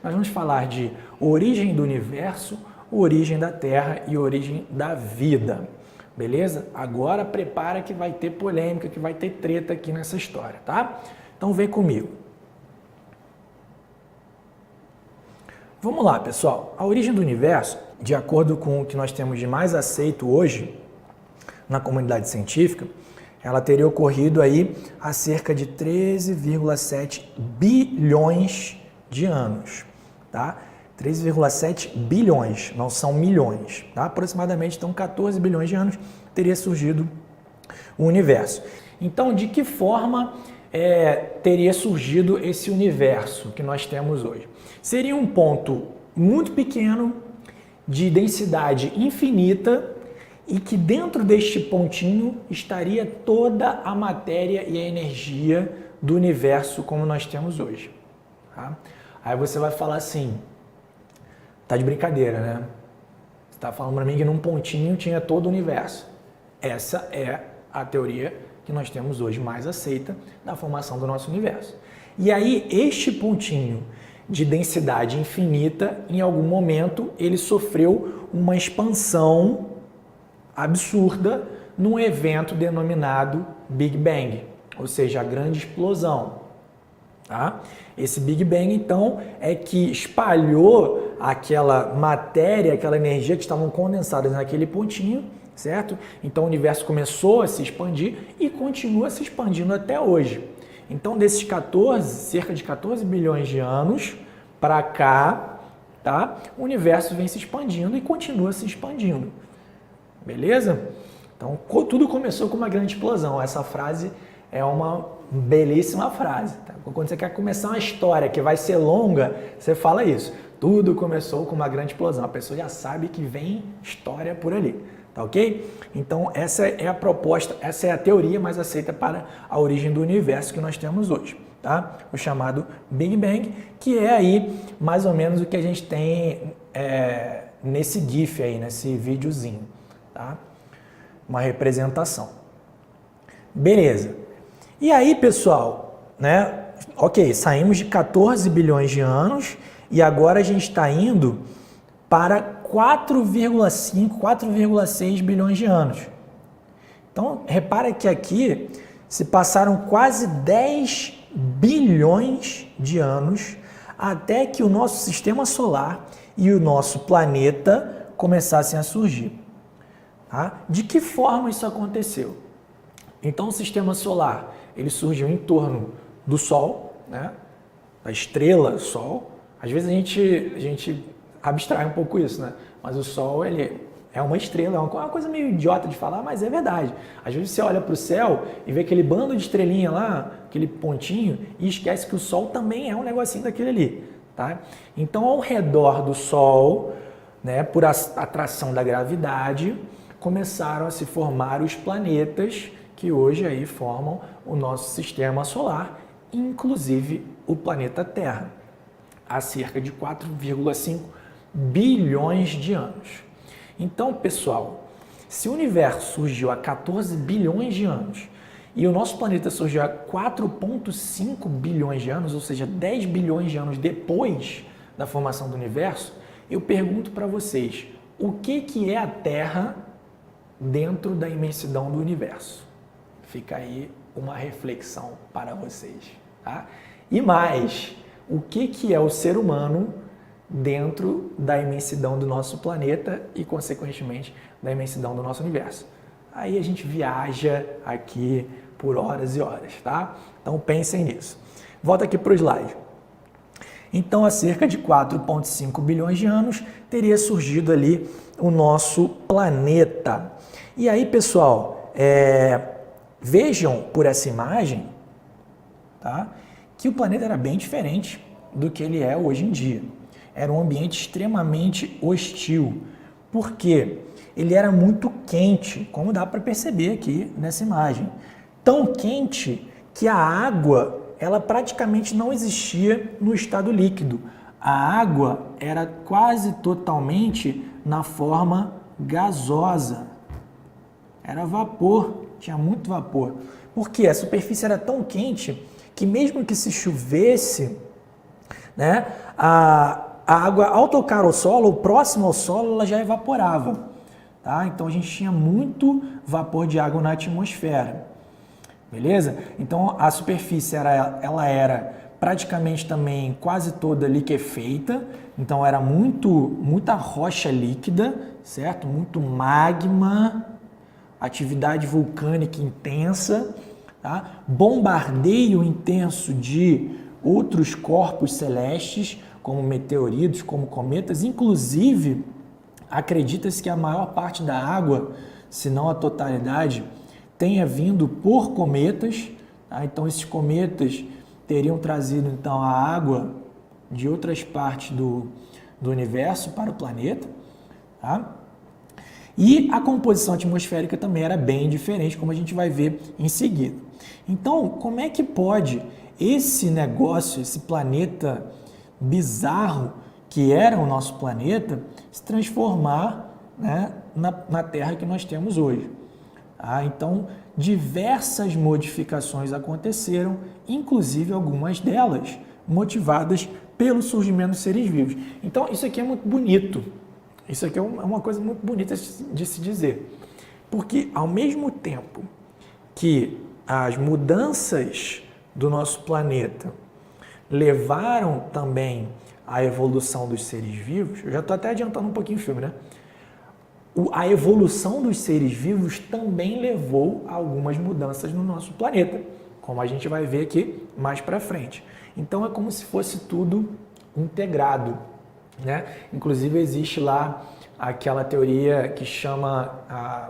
nós vamos falar de origem do universo, origem da Terra e origem da vida. Beleza? Agora prepara que vai ter polêmica, que vai ter treta aqui nessa história, tá? Então vem comigo. Vamos lá, pessoal. A origem do universo, de acordo com o que nós temos de mais aceito hoje na comunidade científica, ela teria ocorrido aí há cerca de 13,7 bilhões de anos, tá? 13,7 bilhões, não são milhões, tá? Aproximadamente, então, 14 bilhões de anos teria surgido o universo. Então, de que forma teria surgido esse universo que nós temos hoje? Seria um ponto muito pequeno, de densidade infinita, e que dentro deste pontinho estaria toda a matéria e a energia do universo como nós temos hoje. Tá? Aí você vai falar assim, tá de brincadeira, né? Você está falando para mim que num pontinho tinha todo o universo. Essa é a teoria que nós temos hoje mais aceita da formação do nosso universo. E aí este pontinho de densidade infinita, em algum momento, ele sofreu uma expansão absurda num evento denominado Big Bang, ou seja, a grande explosão. Tá? Esse Big Bang, então, é que espalhou aquela matéria, aquela energia que estavam condensadas naquele pontinho, certo? Então o universo começou a se expandir e continua se expandindo até hoje. Então, desses cerca de 14 bilhões de anos para cá, tá? O universo vem se expandindo e continua se expandindo. Beleza? Então, tudo começou com uma grande explosão. Essa frase é uma belíssima frase. Tá? Quando você quer começar uma história que vai ser longa, você fala isso. Tudo começou com uma grande explosão. A pessoa já sabe que vem história por ali. Tá ok? Então, essa é a proposta, essa é a teoria mais aceita para a origem do universo que nós temos hoje. Tá? O chamado Big Bang, que é aí mais ou menos o que a gente tem nesse GIF aí, nesse videozinho. Tá? Uma representação. Beleza. E aí, pessoal, né? Ok, saímos de 14 bilhões de anos e agora a gente está indo para 4,5, 4,6 bilhões de anos. Então, repara que aqui se passaram quase 10 bilhões de anos até que o nosso sistema solar e o nosso planeta começassem a surgir. Tá? De que forma isso aconteceu? Então, o sistema solar ele surgiu em torno do Sol, né? Da estrela Sol. Às vezes a gente abstrai um pouco isso, né? Mas o Sol ele é uma estrela, é uma coisa meio idiota de falar, mas é verdade. Às vezes você olha para o céu e vê aquele bando de estrelinha lá, aquele pontinho, e esquece que o Sol também é um negocinho daquele ali. Tá? Então, ao redor do Sol, né, por atração da gravidade, começaram a se formar os planetas que hoje aí formam o nosso sistema solar, inclusive o planeta Terra, há cerca de 4,5 bilhões de anos. Então, pessoal, se o universo surgiu há 14 bilhões de anos e o nosso planeta surgiu há 4,5 bilhões de anos, ou seja, 10 bilhões de anos depois da formação do universo, eu pergunto para vocês, o que é a Terra dentro da imensidão do universo? Fica aí uma reflexão para vocês. Tá? E mais, o que é o ser humano dentro da imensidão do nosso planeta e, consequentemente, da imensidão do nosso universo? Aí a gente viaja aqui por horas e horas, tá? Então pensem nisso. Volta aqui para o slide. Então, há cerca de 4,5 bilhões de anos, teria surgido ali o nosso planeta. E aí, pessoal, vejam por essa imagem, tá, que o planeta era bem diferente do que ele é hoje em dia. Era um ambiente extremamente hostil. Por quê? Ele era muito quente, como dá para perceber aqui nessa imagem. Tão quente que a água ela praticamente não existia no estado líquido. A água era quase totalmente na forma gasosa. Era vapor, tinha muito vapor. Porque a superfície era tão quente que mesmo que se chovesse, né, a água, ao tocar o solo, próximo ao solo, ela já evaporava. Tá? Então a gente tinha muito vapor de água na atmosfera. Beleza? Então a superfície ela era praticamente também quase toda liquefeita, então era muita rocha líquida, certo? Muito magma, atividade vulcânica intensa, tá? Bombardeio intenso de outros corpos celestes, como meteoritos, como cometas, inclusive acredita-se que a maior parte da água, se não a totalidade, tenha vindo por cometas, tá? Então esses cometas teriam trazido então a água de outras partes do universo para o planeta, tá? E a composição atmosférica também era bem diferente, como a gente vai ver em seguida. Então, como é que pode esse negócio, esse planeta bizarro que era o nosso planeta, se transformar, né, na Terra que nós temos hoje? Então, diversas modificações aconteceram, inclusive algumas delas motivadas pelo surgimento dos seres vivos. Então, isso aqui é muito bonito. Isso aqui é uma coisa muito bonita de se dizer. Porque, ao mesmo tempo que as mudanças do nosso planeta levaram também à evolução dos seres vivos, eu já estou até adiantando um pouquinho o filme, né? A evolução dos seres vivos também levou a algumas mudanças no nosso planeta, como a gente vai ver aqui mais para frente. Então é como se fosse tudo integrado, né? Inclusive existe lá aquela teoria que chama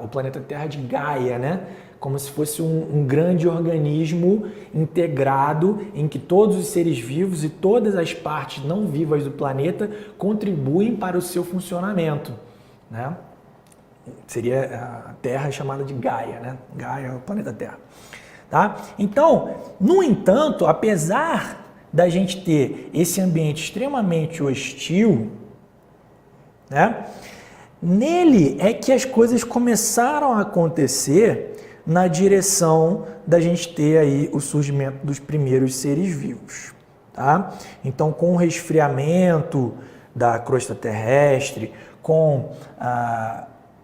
o planeta Terra de Gaia, né? Como se fosse um grande organismo integrado em que todos os seres vivos e todas as partes não vivas do planeta contribuem para o seu funcionamento, né? Seria a Terra chamada de Gaia, né? Gaia é o planeta Terra. Tá? Então, no entanto, apesar da gente ter esse ambiente extremamente hostil, né? Nele é que as coisas começaram a acontecer na direção da gente ter aí o surgimento dos primeiros seres vivos. Tá? Então, com o resfriamento da crosta terrestre, com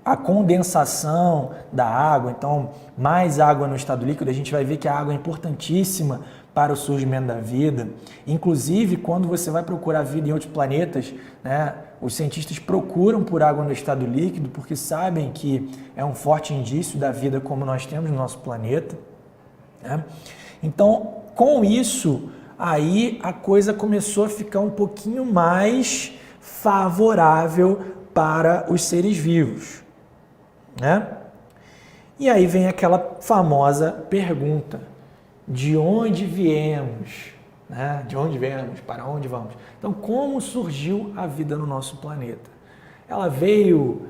a condensação da água, então mais água no estado líquido, a gente vai ver que a água é importantíssima para o surgimento da vida. Inclusive, quando você vai procurar vida em outros planetas, né, os cientistas procuram por água no estado líquido porque sabem que é um forte indício da vida como nós temos no nosso planeta, né? Então, com isso, aí a coisa começou a ficar um pouquinho mais favorável para os seres vivos, né? E aí vem aquela famosa pergunta: de onde viemos? Né? De onde viemos? Para onde vamos? Então, como surgiu a vida no nosso planeta? Ela veio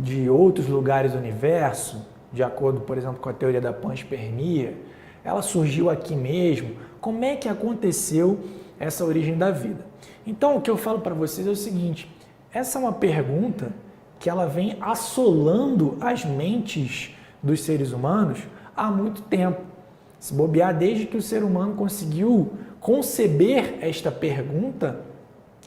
de outros lugares do universo, de acordo, por exemplo, com a teoria da panspermia? Ela surgiu aqui mesmo? Como é que aconteceu essa origem da vida? Então, o que eu falo para vocês é o seguinte: essa é uma pergunta que ela vem assolando as mentes dos seres humanos há muito tempo. Se bobear, desde que o ser humano conseguiu conceber esta pergunta,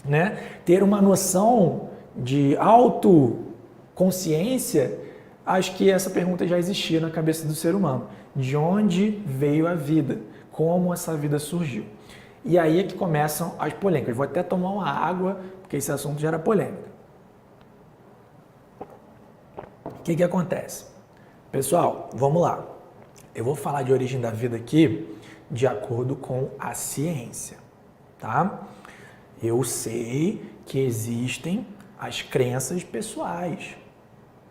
né, ter uma noção de autoconsciência, acho que essa pergunta já existia na cabeça do ser humano. De onde veio a vida? Como essa vida surgiu? E aí é que começam as polêmicas. Vou até tomar uma água, porque esse assunto gera polêmica. O que acontece? Pessoal, vamos lá. Eu vou falar de origem da vida aqui de acordo com a ciência, tá? Eu sei que existem as crenças pessoais,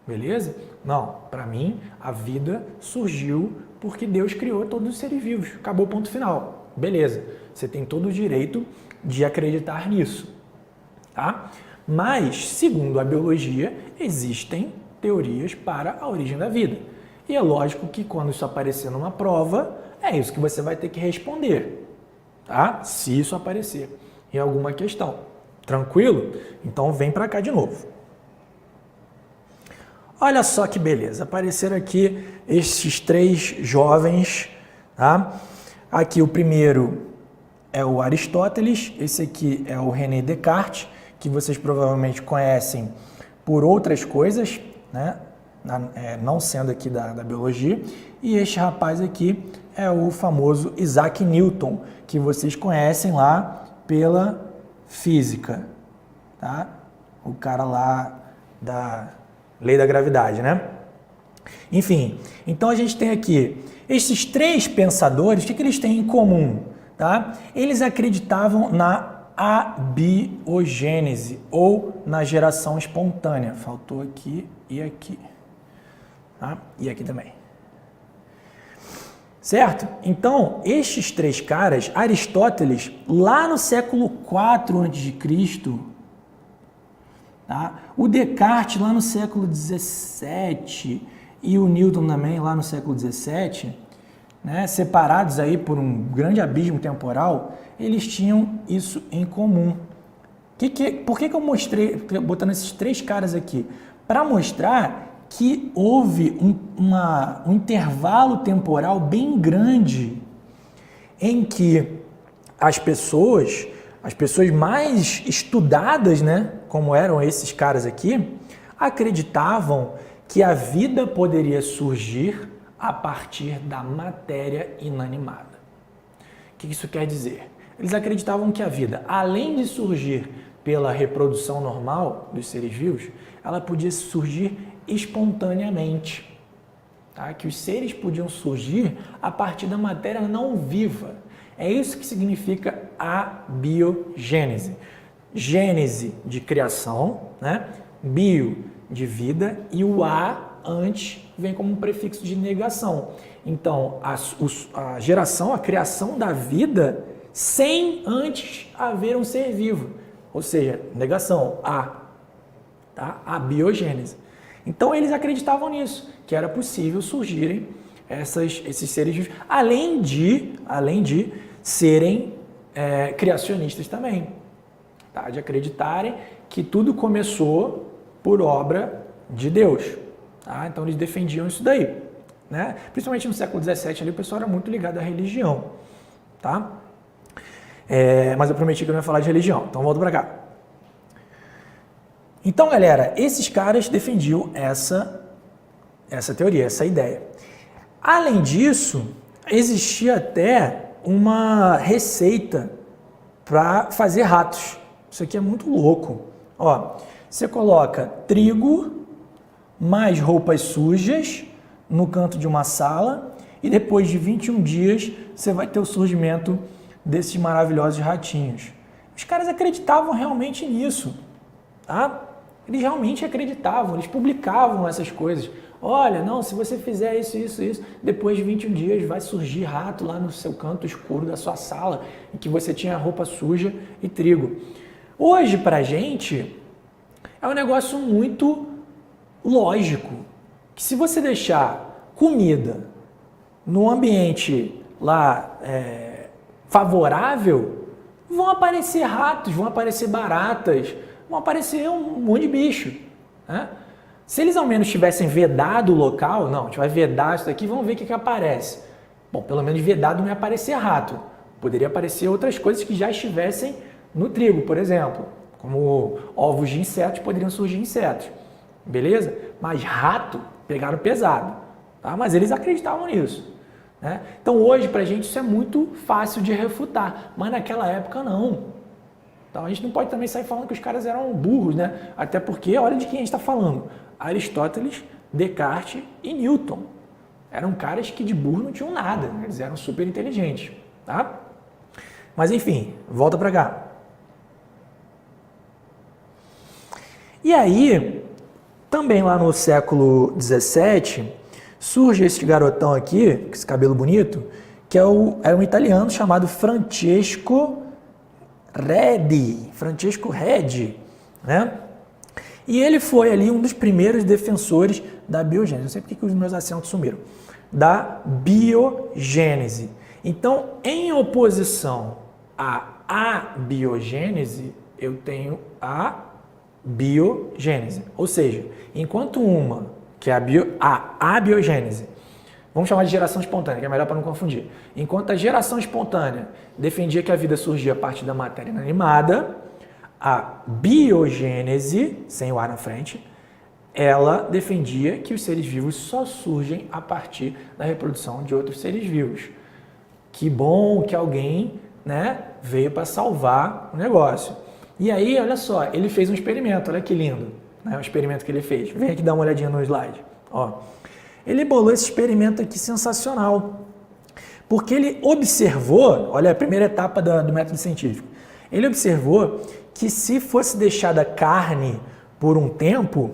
beleza? Não, para mim a vida surgiu porque Deus criou todos os seres vivos. Acabou o ponto final. Beleza, você tem todo o direito de acreditar nisso, tá? Mas, segundo a biologia, existem teorias para a origem da vida. E é lógico que quando isso aparecer numa prova, é isso que você vai ter que responder, tá? Se isso aparecer em alguma questão. Tranquilo? Então vem para cá de novo. Olha só que beleza, apareceram aqui esses três jovens, tá? Aqui o primeiro é o Aristóteles, esse aqui é o René Descartes, que vocês provavelmente conhecem por outras coisas, né? Não sendo aqui da biologia. E este rapaz aqui é o famoso Isaac Newton, que vocês conhecem lá pela física, tá? O cara lá da lei da gravidade, né? Enfim, então a gente tem aqui esses três pensadores, o que eles têm em comum? Tá? Eles acreditavam na abiogênese ou na geração espontânea. Faltou aqui e aqui. Tá? E aqui também. Certo? Então, estes três caras, Aristóteles, lá no século IV a.C., tá? O Descartes lá no século XVII e o Newton também lá no século XVII, né, separados aí por um grande abismo temporal, eles tinham isso em comum. Por que eu mostrei, botando esses três caras aqui? Para mostrar que houve um intervalo temporal bem grande em que as pessoas mais estudadas, né, como eram esses caras aqui, acreditavam que a vida poderia surgir a partir da matéria inanimada. O que isso quer dizer? Eles acreditavam que a vida, além de surgir pela reprodução normal dos seres vivos, ela podia surgir espontaneamente. Tá? Que os seres podiam surgir a partir da matéria não viva. É isso que significa a biogênese. Gênese de criação, né? Bio de vida e o a antes vem como um prefixo de negação. Então, a geração, a criação da vida sem antes haver um ser vivo. Ou seja, negação, tá? A biogênese. Então, eles acreditavam nisso, que era possível surgirem esses seres vivos, além de serem criacionistas também. Tá? De acreditarem que tudo começou por obra de Deus. Tá? Então eles defendiam isso daí. Né? Principalmente no século XVII, ali, o pessoal era muito ligado à religião. Tá? Mas eu prometi que eu não ia falar de religião, então volto para cá. Então, galera, esses caras defendiam essa teoria, essa ideia. Além disso, existia até uma receita para fazer ratos. Isso aqui é muito louco. Ó, você coloca trigo mais roupas sujas no canto de uma sala e depois de 21 dias você vai ter o surgimento desses maravilhosos ratinhos. Os caras acreditavam realmente nisso, tá? Eles realmente acreditavam, eles publicavam essas coisas. Olha, não, se você fizer isso, depois de 21 dias vai surgir rato lá no seu canto escuro da sua sala em que você tinha roupa suja e trigo. Hoje, pra gente, é um negócio muito lógico, que se você deixar comida num ambiente lá favorável, vão aparecer ratos, vão aparecer baratas, vão aparecer um monte de bicho, né? Se eles ao menos tivessem vedado o local, não, a gente vai vedar isso daqui, vamos ver o que aparece. Bom, pelo menos vedado não ia aparecer rato. Poderia aparecer outras coisas que já estivessem no trigo, por exemplo. Como ovos de insetos, poderiam surgir insetos. Beleza? Mas rato, pegaram pesado. Tá? Mas eles acreditavam nisso. Né? Então hoje, pra gente, isso é muito fácil de refutar. Mas naquela época, não. Então a gente não pode também sair falando que os caras eram burros, né? Até porque, olha de quem a gente está falando. Aristóteles, Descartes e Newton. Eram caras que de burro não tinham nada. Eles eram super inteligentes. Tá? Mas enfim, volta pra cá. E aí, também lá no século XVII, surge esse garotão aqui, com esse cabelo bonito, que era um italiano chamado Francesco Redi, né? E ele foi ali um dos primeiros defensores da biogênese. Não sei porque que os meus acentos sumiram. Da biogênese. Então, em oposição à abiogênese, eu tenho a biogênese. Ou seja, enquanto uma, que é a abiogênese, Vamos chamar de geração espontânea, que é melhor para não confundir. Enquanto a geração espontânea defendia que a vida surgia a partir da matéria inanimada, a biogênese, sem o ar na frente, ela defendia que os seres vivos só surgem a partir da reprodução de outros seres vivos. Que bom que alguém, né, veio para salvar o negócio. E aí, olha só, ele fez um experimento, olha que lindo, né, o experimento que ele fez. Vem aqui dar uma olhadinha no slide. Ó. Ele bolou esse experimento aqui sensacional, porque ele observou, olha a primeira etapa do método científico, ele observou que se fosse deixada carne por um tempo,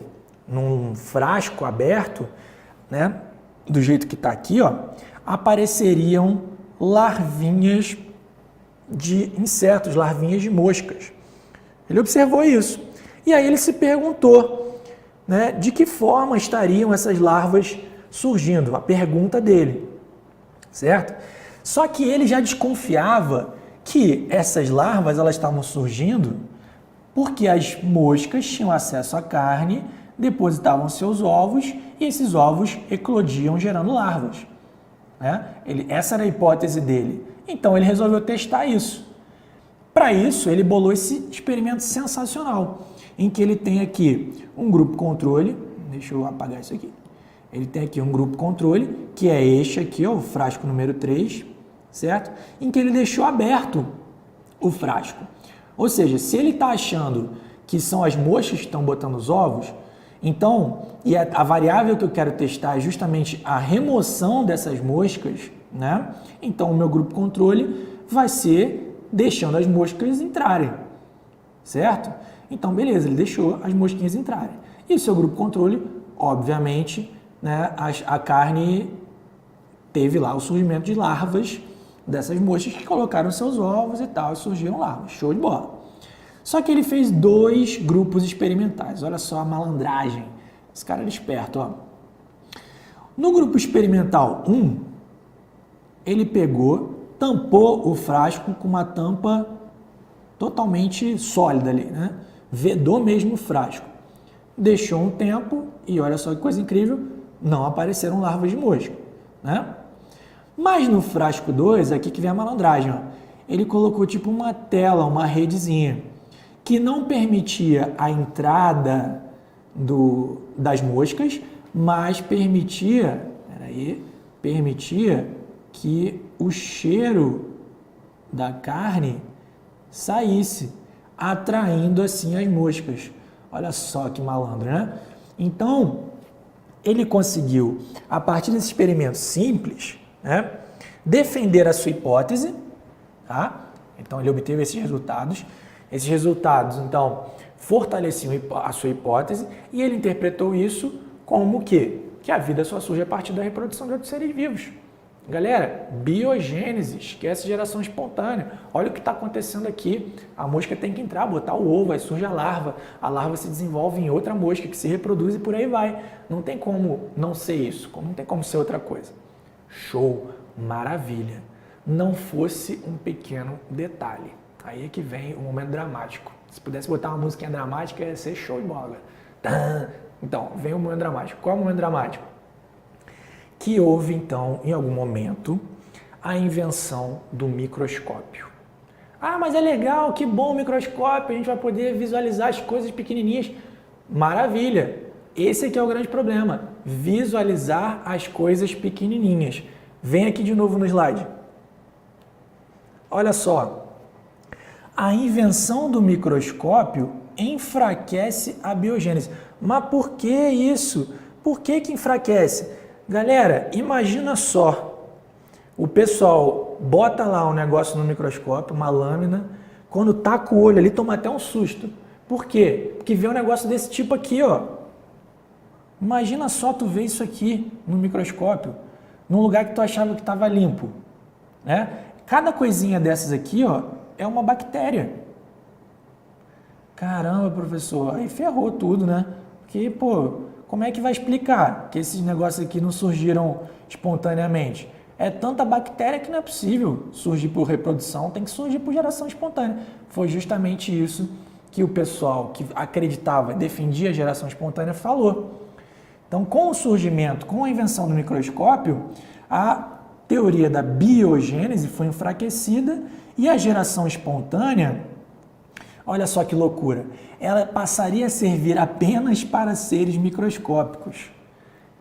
num frasco aberto, né, do jeito que está aqui, ó, apareceriam larvinhas de insetos, larvinhas de moscas. Ele observou isso. E aí ele se perguntou, né, de que forma estariam essas larvas surgindo, a pergunta dele, certo? Só que ele já desconfiava que essas larvas elas estavam surgindo porque as moscas tinham acesso à carne, depositavam seus ovos e esses ovos eclodiam gerando larvas. Né? Essa era a hipótese dele. Então ele resolveu testar isso. Para isso, ele bolou esse experimento sensacional, em que ele tem aqui um grupo controle, deixa eu apagar isso aqui. Ele tem aqui um grupo controle, que é este aqui, ó, o frasco número 3, certo? Em que ele deixou aberto o frasco. Ou seja, se ele está achando que são as moscas que estão botando os ovos, então, e a variável que eu quero testar é justamente a remoção dessas moscas, né? Então, o meu grupo controle vai ser deixando as moscas entrarem, certo? Então, beleza, ele deixou as mosquinhas entrarem. E o seu grupo controle, obviamente, né, a carne teve lá o surgimento de larvas dessas moscas que colocaram seus ovos e tal, e surgiram larvas. Show de bola. Só que ele fez 2 grupos experimentais. Olha só a malandragem. Esse cara era esperto, ó. No grupo experimental 1, ele pegou, tampou o frasco com uma tampa totalmente sólida ali, né? Vedou mesmo o frasco. Deixou um tempo e olha só que coisa incrível, não apareceram larvas de mosca, né? Mas no frasco 2, aqui que vem a malandragem, ó, ele colocou tipo uma tela, uma redezinha, que não permitia a entrada das moscas, mas permitia que o cheiro da carne saísse, atraindo assim as moscas. Olha só que malandro, né? Então, ele conseguiu, a partir desse experimento simples, né, defender a sua hipótese, tá? Então, ele obteve esses resultados. Esses resultados, então, fortaleciam a sua hipótese e ele interpretou isso como o quê? Que a vida só surge a partir da reprodução de outros seres vivos. Galera, biogênese, esquece geração espontânea. Olha o que está acontecendo aqui. A mosca tem que entrar, botar o ovo, aí surge a larva se desenvolve em outra mosca que se reproduz e por aí vai. Não tem como não ser isso, não tem como ser outra coisa. Show, maravilha. Não fosse um pequeno detalhe. Aí é que vem o momento dramático. Se pudesse botar uma musiquinha dramática, ia ser show de bola. Então, vem o momento dramático. Qual é o momento dramático? Que houve, então, em algum momento, a invenção do microscópio. Ah, mas é legal, que bom o microscópio, a gente vai poder visualizar as coisas pequenininhas. Maravilha! Esse aqui é o grande problema, visualizar as coisas pequenininhas. Vem aqui de novo no slide. Olha só, a invenção do microscópio enfraquece a biogênese. Mas por que isso? Por que enfraquece? Galera, imagina só, o pessoal bota lá um negócio no microscópio, uma lâmina, quando taca o olho ali, toma até um susto. Por quê? Porque vê um negócio desse tipo aqui, ó. Imagina só tu ver isso aqui no microscópio, num lugar que tu achava que estava limpo, né? Cada coisinha dessas aqui, ó, é uma bactéria. Caramba, professor, aí ferrou tudo, né? Porque, pô, como é que vai explicar que esses negócios aqui não surgiram espontaneamente? É tanta bactéria que não é possível surgir por reprodução, tem que surgir por geração espontânea. Foi justamente isso que o pessoal que acreditava, defendia a geração espontânea falou. Então, com o surgimento, com a invenção do microscópio, a teoria da biogênese foi enfraquecida e a geração espontânea, olha só que loucura, ela passaria a servir apenas para seres microscópicos.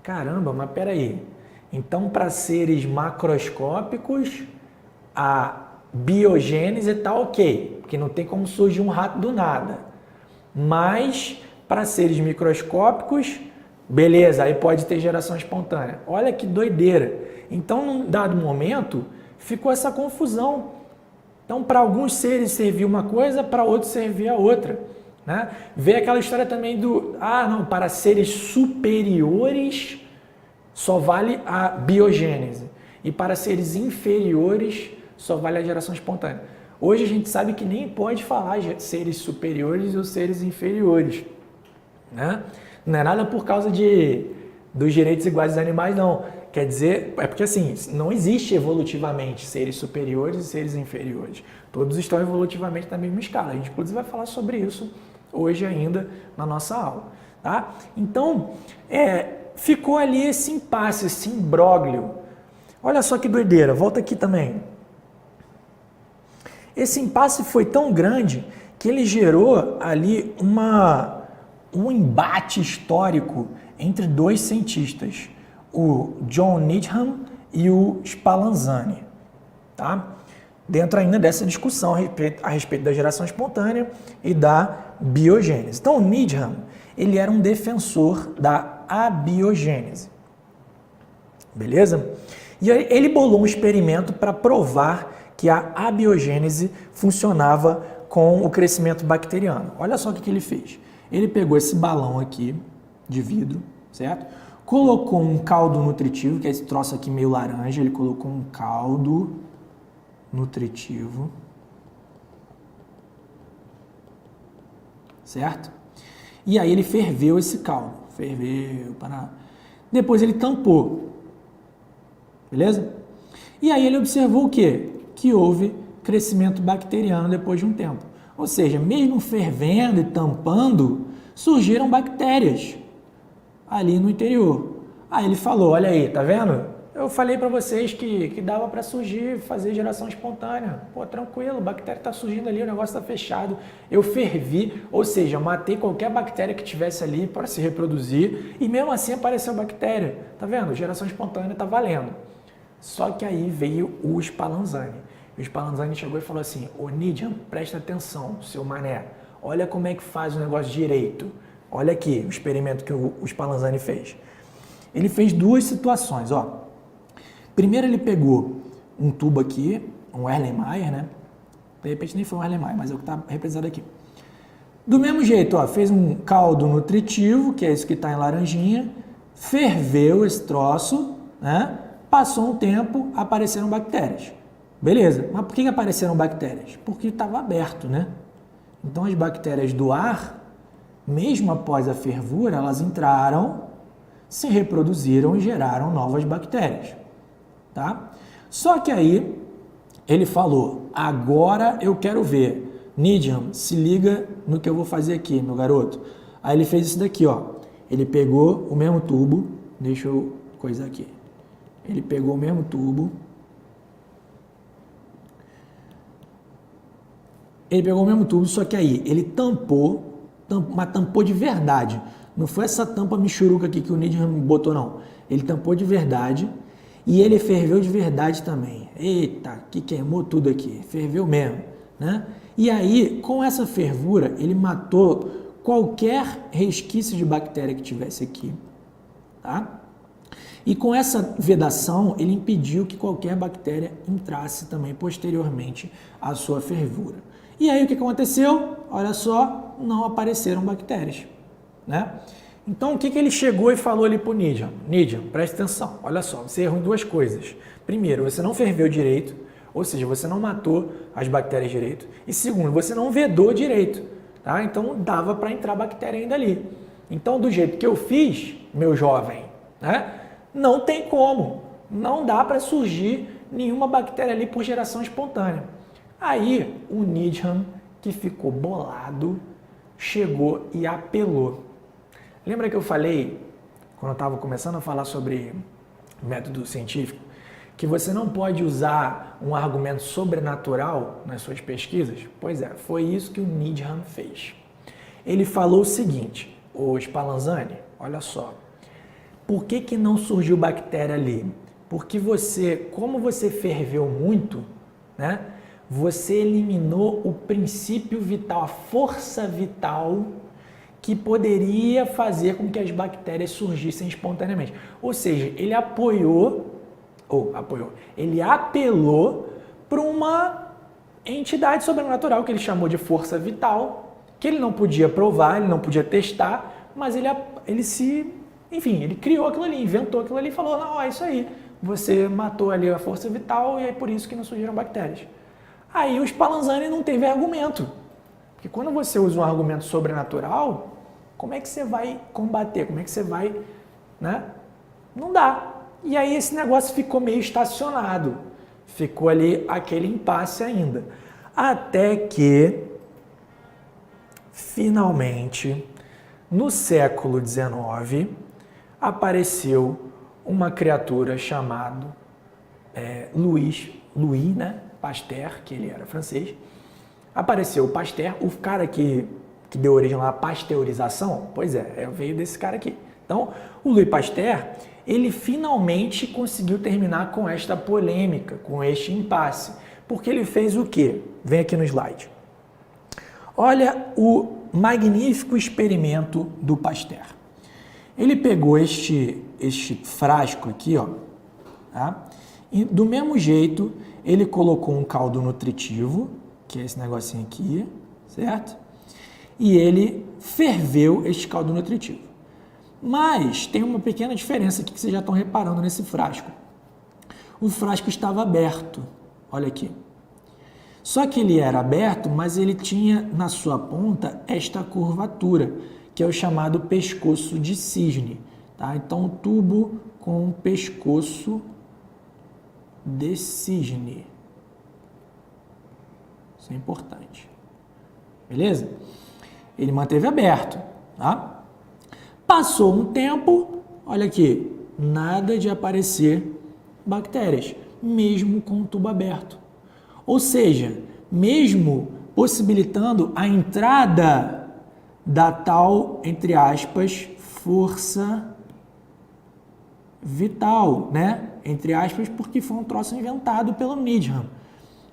Caramba, mas peraí. Então, para seres macroscópicos, a biogênese está ok, porque não tem como surgir um rato do nada. Mas, para seres microscópicos, beleza, aí pode ter geração espontânea. Olha que doideira. Então, num dado momento, ficou essa confusão. Então, para alguns seres servia uma coisa, para outros servia a outra. Né? Vê aquela história também do, não, para seres superiores só vale a biogênese. E para seres inferiores só vale a geração espontânea. Hoje a gente sabe que nem pode falar seres superiores ou seres inferiores. Né? Não é nada por causa dos direitos iguais dos animais, não. Quer dizer, é porque assim, não existe evolutivamente seres superiores e seres inferiores. Todos estão evolutivamente na mesma escala. A gente, inclusive, vai falar sobre isso hoje ainda na nossa aula. Tá? Então, ficou ali esse impasse, esse imbróglio. Olha só que doideira, volta aqui também. Esse impasse foi tão grande que ele gerou ali um embate histórico entre dois cientistas, o John Needham e o Spallanzani, tá? Dentro ainda dessa discussão a respeito da geração espontânea e da biogênese. Então, o Needham, ele era um defensor da abiogênese, beleza? E aí ele bolou um experimento para provar que a abiogênese funcionava com o crescimento bacteriano. Olha só o que ele fez. Ele pegou esse balão aqui de vidro, certo? Colocou um caldo nutritivo, que é esse troço aqui meio laranja, ele colocou um caldo nutritivo, certo? E aí ele ferveu esse caldo, depois ele tampou, beleza? E aí ele observou o quê? Que houve crescimento bacteriano depois de um tempo. Ou seja, mesmo fervendo e tampando, surgiram bactérias ali no interior. Aí ele falou, olha aí, tá vendo? Eu falei para vocês que dava para surgir, fazer geração espontânea. Pô, tranquilo, a bactéria está surgindo ali, o negócio está fechado. Eu fervi, ou seja, matei qualquer bactéria que tivesse ali para se reproduzir e mesmo assim apareceu bactéria. Tá vendo? Geração espontânea está valendo. Só que aí veio o Spallanzani. O Spallanzani chegou e falou assim, ô Needham, presta atenção, seu mané. Olha como é que faz o negócio direito. Olha aqui o experimento que o Spallanzani fez. Ele fez duas situações, ó. Primeiro ele pegou um tubo aqui, um Erlenmeyer, né? De repente nem foi um Erlenmeyer, mas é o que está representado aqui. Do mesmo jeito, ó, fez um caldo nutritivo, que é isso que está em laranjinha, ferveu esse troço, né? Passou um tempo, apareceram bactérias. Beleza, mas por que apareceram bactérias? Porque estava aberto, né? Então as bactérias do ar, mesmo após a fervura, elas entraram, se reproduziram e geraram novas bactérias. Tá? Só que aí ele falou, agora eu quero ver. Needham, se liga no que eu vou fazer aqui, meu garoto. Aí ele fez isso daqui, ó. Ele pegou o mesmo tubo, deixa eu coisar aqui. Ele pegou o mesmo tubo. Só que aí ele tampou, mas tampou de verdade. Não foi essa tampa michuruca aqui que o Needham botou, não. Ele tampou de verdade e ele ferveu de verdade também. Eita, que queimou tudo aqui. Ferveu mesmo, né? E aí, com essa fervura, ele matou qualquer resquício de bactéria que tivesse aqui, tá? E com essa vedação, ele impediu que qualquer bactéria entrasse também posteriormente à sua fervura. E aí o que aconteceu? Olha só, não apareceram bactérias, né? Então o que ele chegou e falou ali para o Needham? Needham, preste atenção, olha só, você errou em duas coisas. Primeiro, você não ferveu direito, ou seja, você não matou as bactérias direito. E segundo, você não vedou direito, tá? Então dava para entrar bactéria ainda ali. Então do jeito que eu fiz, meu jovem, né? Não tem como, não dá para surgir nenhuma bactéria ali por geração espontânea. Aí o Needham, que ficou bolado, chegou e apelou. Lembra que eu falei, quando eu estava começando a falar sobre método científico, que você não pode usar um argumento sobrenatural nas suas pesquisas? Pois é, foi isso que o Needham fez. Ele falou o seguinte: ô Spallanzani, olha só, por que não surgiu bactéria ali? Porque como você ferveu muito, né, você eliminou o princípio vital, a força vital que poderia fazer com que as bactérias surgissem espontaneamente. Ou seja, ele ele apelou para uma entidade sobrenatural que ele chamou de força vital, que ele não podia provar, ele não podia testar, mas ele criou aquilo ali, inventou aquilo ali e falou: não, é isso aí, você matou ali a força vital e é por isso que não surgiram bactérias. Aí o Spallanzani não teve argumento, porque quando você usa um argumento sobrenatural, como é que você vai combater? Como é que você vai, né? Não dá. E aí esse negócio ficou meio estacionado, ficou ali aquele impasse ainda, até que finalmente no século XIX apareceu uma criatura chamada Louis, né, Pasteur, que ele era francês. Apareceu o Pasteur, o cara que deu origem à pasteurização, pois é, veio desse cara aqui. Então, o Louis Pasteur, ele finalmente conseguiu terminar com esta polêmica, com este impasse, porque ele fez o quê? Vem aqui no slide. Olha o magnífico experimento do Pasteur. Ele pegou este frasco aqui, ó, tá? E do mesmo jeito, ele colocou um caldo nutritivo, que é esse negocinho aqui, certo? E ele ferveu este caldo nutritivo. Mas tem uma pequena diferença aqui que vocês já estão reparando nesse frasco. O frasco estava aberto, olha aqui. Só que ele era aberto, mas ele tinha na sua ponta esta curvatura, que é o chamado pescoço de cisne. Tá? Então, um tubo com pescoço de cisne. Isso é importante. Beleza? Ele manteve aberto. Tá? Passou um tempo, olha aqui, nada de aparecer bactérias, mesmo com o tubo aberto. Ou seja, mesmo possibilitando a entrada da tal, entre aspas, força vital, né? Entre aspas, porque foi um troço inventado pelo Needham.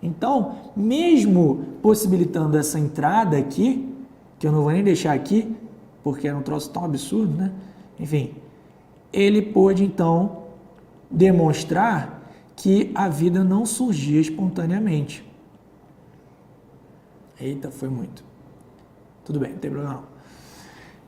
Então, mesmo possibilitando essa entrada aqui, que eu não vou nem deixar aqui, porque era um troço tão absurdo, né? Enfim, ele pôde, então, demonstrar que a vida não surgia espontaneamente. Eita, foi muito. Tudo bem, não tem problema não.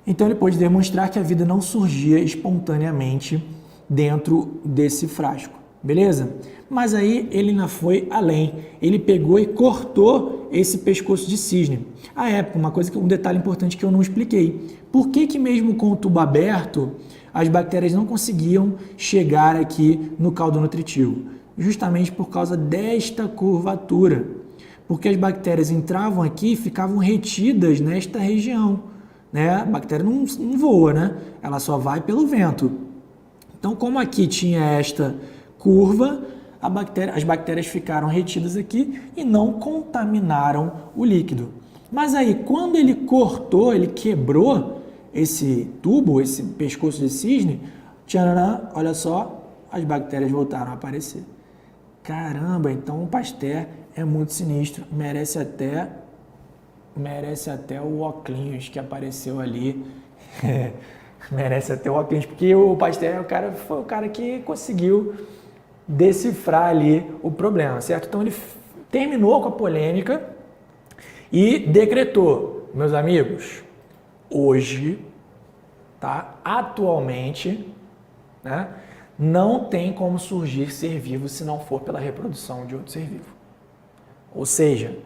Então, ele pôde demonstrar que a vida não surgia espontaneamente dentro desse frasco, beleza? Mas aí ele ainda foi além. Ele pegou e cortou esse pescoço de cisne. À época, um detalhe importante que eu não expliquei. Por que mesmo com o tubo aberto, as bactérias não conseguiam chegar aqui no caldo nutritivo? Justamente por causa desta curvatura. Porque as bactérias entravam aqui e ficavam retidas nesta região. Né? A bactéria não voa, né? Ela só vai pelo vento. Então, como aqui tinha esta curva, as bactérias ficaram retidas aqui e não contaminaram o líquido. Mas aí, quando ele cortou, ele quebrou esse tubo, esse pescoço de cisne, tcharam, olha só, as bactérias voltaram a aparecer. Caramba, então o Pasteur é muito sinistro, merece até o óculos que apareceu ali. Merece até o óculos, porque o Pasteur foi o cara que conseguiu decifrar ali o problema, certo? Então ele terminou com a polêmica e decretou, meus amigos, hoje, tá? Atualmente, né? Não tem como surgir ser vivo se não for pela reprodução de outro ser vivo. Ou seja,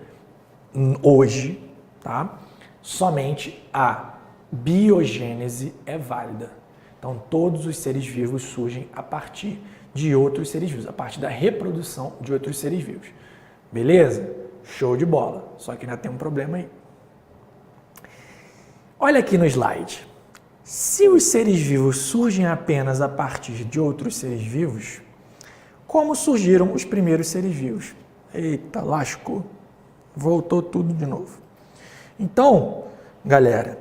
hoje, tá? Somente a biogênese é válida. Então, todos os seres vivos surgem a partir de outros seres vivos, a partir da reprodução de outros seres vivos. Beleza? Show de bola. Só que ainda tem um problema aí. Olha aqui no slide. Se os seres vivos surgem apenas a partir de outros seres vivos, como surgiram os primeiros seres vivos. Eita, lascou. Voltou tudo de novo. Então, galera,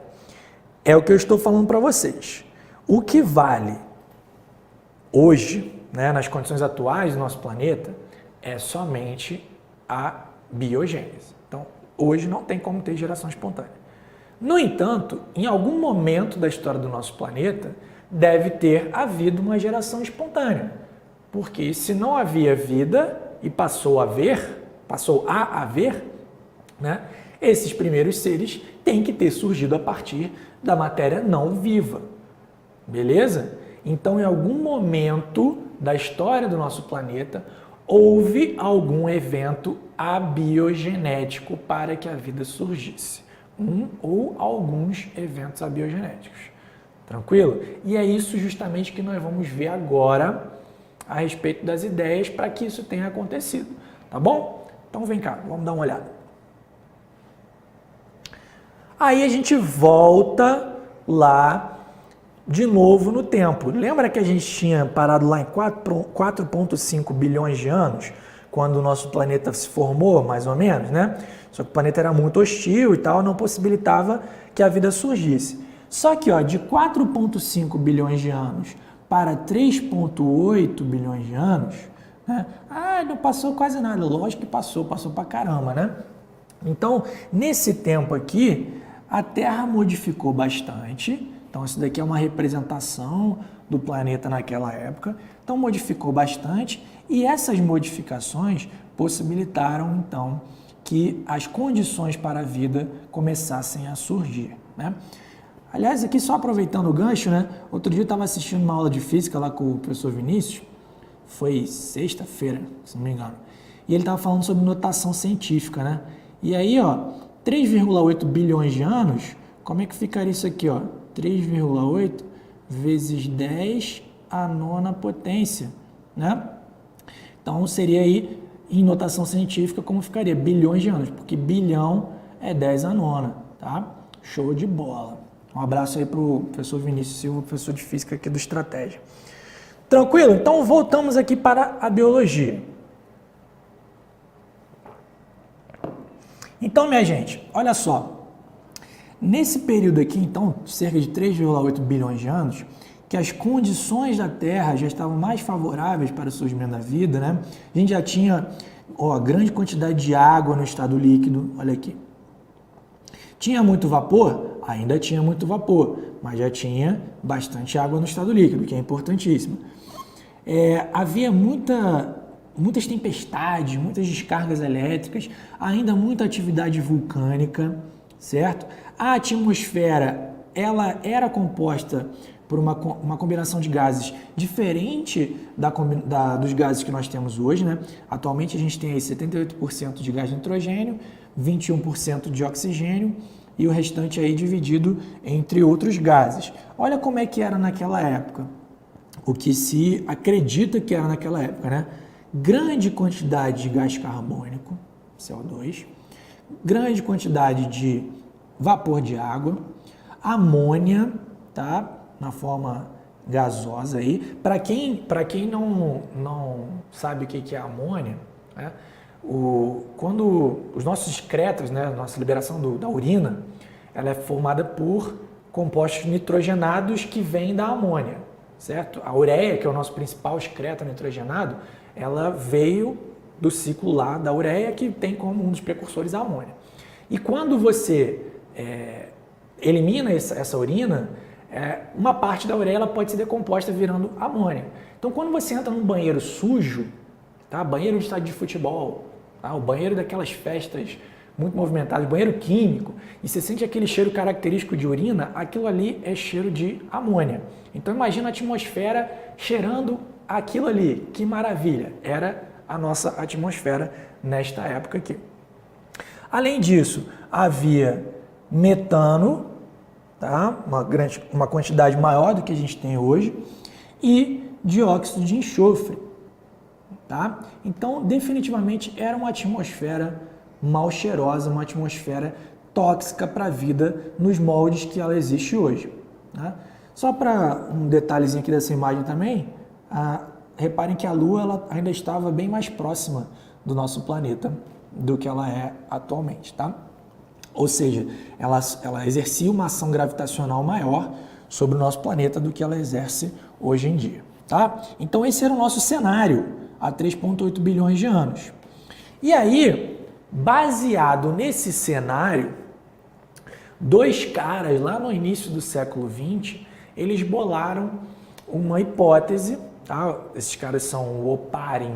é o que eu estou falando para vocês. O que vale hoje, né, nas condições atuais do nosso planeta, é somente a biogênese. Então, hoje não tem como ter geração espontânea. No entanto, em algum momento da história do nosso planeta, deve ter havido uma geração espontânea. Porque se não havia vida e passou a haver, né, esses primeiros seres têm que ter surgido a partir da matéria não viva. Beleza? Então, em algum momento da história do nosso planeta, houve algum evento abiogenético para que a vida surgisse. Um ou alguns eventos abiogenéticos. Tranquilo? E é isso justamente que nós vamos ver agora a respeito das ideias para que isso tenha acontecido. Tá bom? Então vem cá, vamos dar uma olhada. Aí a gente volta lá de novo no tempo. Lembra que a gente tinha parado lá em 4,5 bilhões de anos, quando o nosso planeta se formou, mais ou menos, né? Só que o planeta era muito hostil e tal, não possibilitava que a vida surgisse. Só que, ó, de 4,5 bilhões de anos para 3,8 bilhões de anos, né? Não passou quase nada. Lógico que passou pra caramba, né? Então, nesse tempo aqui, a Terra modificou bastante. Então, isso daqui é uma representação do planeta naquela época. Então, modificou bastante e essas modificações possibilitaram, então, que as condições para a vida começassem a surgir, né? Aliás, aqui só aproveitando o gancho, né? Outro dia eu estava assistindo uma aula de física lá com o professor Vinícius, foi sexta-feira, se não me engano, e ele estava falando sobre notação científica, né? E aí, ó, 3,8 bilhões de anos, como é que ficaria isso aqui, ó? 3,8 vezes 10 à nona potência, né? Então, seria aí, em notação científica, como ficaria? Bilhões de anos, porque bilhão é 10 à nona, tá? Show de bola. Um abraço aí para o professor Vinícius Silva, professor de física aqui do Estratégia. Tranquilo? Então, voltamos aqui para a biologia. Então, minha gente, olha só. Nesse período aqui, então, cerca de 3,8 bilhões de anos, que as condições da Terra já estavam mais favoráveis para o surgimento da vida, né? A gente já tinha, ó, grande quantidade de água no estado líquido, olha aqui. Tinha muito vapor? Ainda tinha muito vapor, mas já tinha bastante água no estado líquido, que é importantíssimo. Havia muitas tempestades, muitas descargas elétricas, ainda muita atividade vulcânica, certo? A atmosfera, ela era composta por uma combinação de gases diferente dos gases que nós temos hoje, né? Atualmente a gente tem aí 78% de gás de nitrogênio, 21% de oxigênio e o restante aí dividido entre outros gases. Olha como é que era naquela época, o que se acredita que era naquela época, né? Grande quantidade de gás carbônico, CO2, grande quantidade de vapor de água, amônia, tá? Na forma gasosa aí. Para quem não sabe o que é amônia, né? Quando os nossos excretas, né, nossa liberação da urina, ela é formada por compostos nitrogenados que vêm da amônia, certo? A ureia, que é o nosso principal excreto nitrogenado, ela veio do ciclo lá da ureia, que tem como um dos precursores a amônia. E quando você elimina essa urina, uma parte da ureia ela pode ser decomposta virando amônia. Então, quando você entra num banheiro sujo, tá? Banheiro de estádio de futebol, tá? O banheiro daquelas festas muito movimentadas, banheiro químico, e você sente aquele cheiro característico de urina, aquilo ali é cheiro de amônia. Então, imagina a atmosfera cheirando aquilo ali. Que maravilha! Era a nossa atmosfera nesta época aqui. Além disso, havia metano, tá? Uma quantidade maior do que a gente tem hoje, e dióxido de enxofre. Tá? Então, definitivamente, era uma atmosfera mal cheirosa, uma atmosfera tóxica para a vida nos moldes que ela existe hoje. Tá? Só para um detalhezinho aqui dessa imagem também, reparem que a Lua ela ainda estava bem mais próxima do nosso planeta do que ela é atualmente, tá? Ou seja, ela exercia uma ação gravitacional maior sobre o nosso planeta do que ela exerce hoje em dia, tá? Então esse era o nosso cenário há 3,8 bilhões de anos. E aí, baseado nesse cenário, dois caras lá no início do século XX, eles bolaram uma hipótese, tá? Esses caras são o Oparin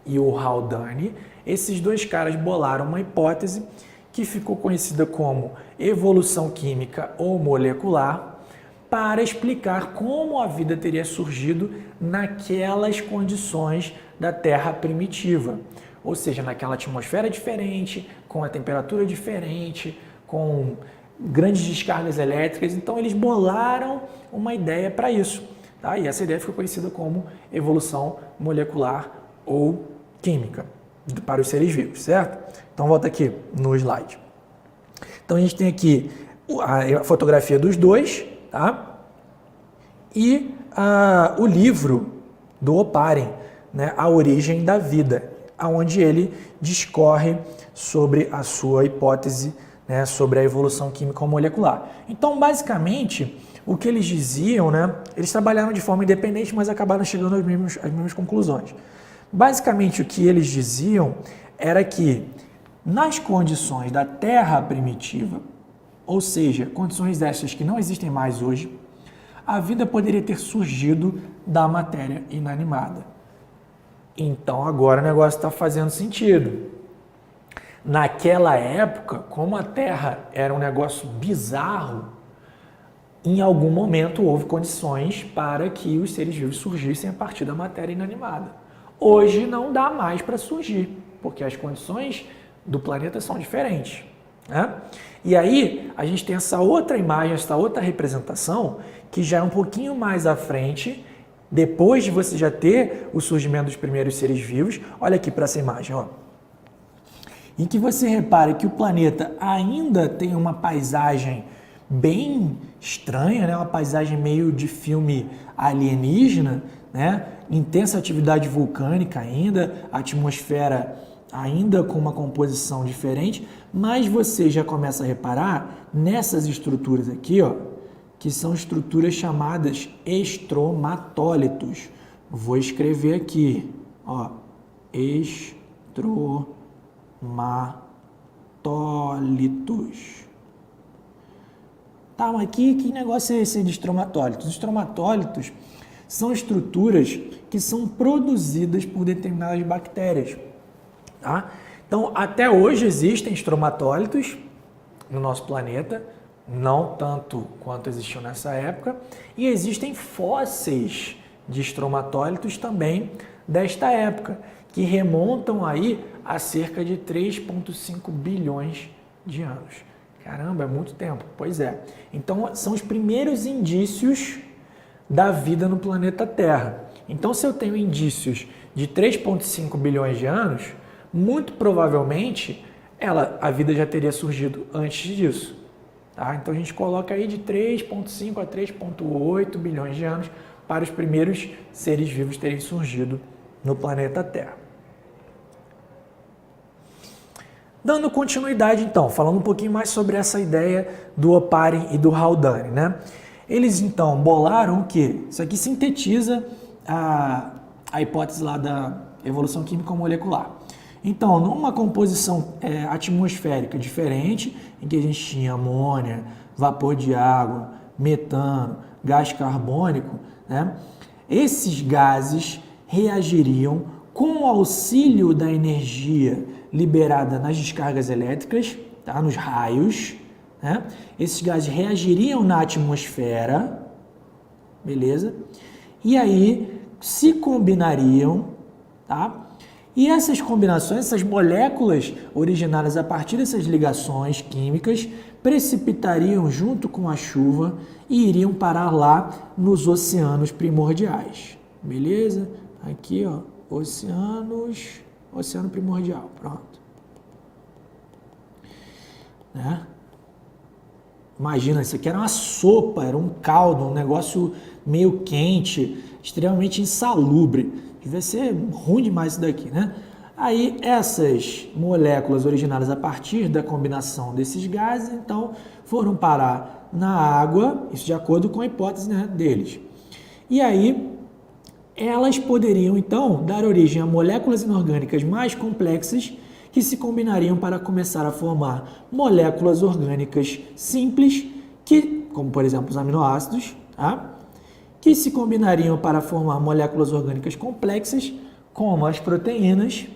e o Haldane. Esses dois caras bolaram uma hipótese que ficou conhecida como evolução química ou molecular, para explicar como a vida teria surgido naquelas condições da Terra primitiva. Ou seja, naquela atmosfera diferente, com a temperatura diferente, com grandes descargas elétricas. Então eles bolaram uma ideia para isso. Tá? E essa ideia ficou conhecida como evolução molecular ou química para os seres vivos, certo? Então volta aqui no slide. Então a gente tem aqui a fotografia dos dois, tá? E o livro do Oparin, né? A Origem da Vida, onde ele discorre sobre a sua hipótese, né? Sobre a evolução químico-molecular. Então, basicamente, o que eles diziam, né? Eles trabalharam de forma independente, mas acabaram chegando às mesmas conclusões. Basicamente, o que eles diziam era que, nas condições da Terra primitiva, ou seja, condições essas que não existem mais hoje, a vida poderia ter surgido da matéria inanimada. Então agora o negócio está fazendo sentido. Naquela época, como a Terra era um negócio bizarro, em algum momento houve condições para que os seres vivos surgissem a partir da matéria inanimada. Hoje não dá mais para surgir, porque as condições do planeta são diferentes, né? E aí a gente tem essa outra imagem, essa outra representação, que já é um pouquinho mais à frente, depois de você já ter o surgimento dos primeiros seres vivos. Olha aqui para essa imagem, ó. Em que você repara que o planeta ainda tem uma paisagem bem estranha, né? Uma paisagem meio de filme alienígena, né? Intensa atividade vulcânica ainda, a atmosfera ainda com uma composição diferente, mas você já começa a reparar nessas estruturas aqui, ó, que são estruturas chamadas estromatólitos. Vou escrever aqui, ó, estromatólitos. Tá, mas que negócio é esse de estromatólitos? Os estromatólitos são estruturas que são produzidas por determinadas bactérias. Tá? Então, até hoje existem estromatólitos no nosso planeta, não tanto quanto existiu nessa época, e existem fósseis de estromatólitos também desta época, que remontam aí a cerca de 3,5 bilhões de anos. Caramba, é muito tempo. Pois é. Então, são os primeiros indícios da vida no planeta Terra. Então, se eu tenho indícios de 3,5 bilhões de anos, muito provavelmente a vida já teria surgido antes disso. Tá? Então a gente coloca aí de 3,5 a 3,8 bilhões de anos para os primeiros seres vivos terem surgido no planeta Terra. Dando continuidade então, falando um pouquinho mais sobre essa ideia do Oparin e do Haldane, né? Eles então bolaram o quê? Isso aqui sintetiza a hipótese lá da evolução químico-molecular. Então, numa composição atmosférica diferente, em que a gente tinha amônia, vapor de água, metano, gás carbônico, né? Esses gases reagiriam com o auxílio da energia liberada nas descargas elétricas, tá? Nos raios, né? Esses gases reagiriam na atmosfera, beleza? E aí se combinariam, tá? E essas combinações, essas moléculas originadas a partir dessas ligações químicas, precipitariam junto com a chuva e iriam parar lá nos oceanos primordiais. Beleza? Aqui, ó, oceano primordial, pronto. Né? Imagina, isso aqui era uma sopa, era um caldo, um negócio meio quente, extremamente insalubre. devia ser ruim demais isso daqui, né? Aí essas moléculas originadas a partir da combinação desses gases, então, foram parar na água, isso de acordo com a hipótese, né, deles. E aí, elas poderiam, então, dar origem a moléculas inorgânicas mais complexas que se combinariam para começar a formar moléculas orgânicas simples, que, como por exemplo os aminoácidos, tá? Que se combinariam para formar moléculas orgânicas complexas, como as proteínas,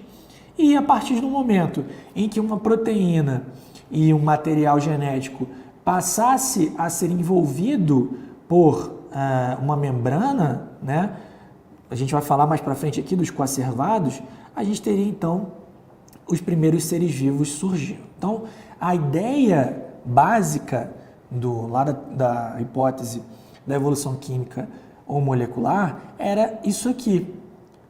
e a partir do momento em que uma proteína e um material genético passasse a ser envolvido por uma membrana, né? A gente vai falar mais para frente aqui dos coacervados, a gente teria então os primeiros seres vivos surgindo. Então, a ideia básica lá da hipótese da evolução química ou molecular era isso aqui,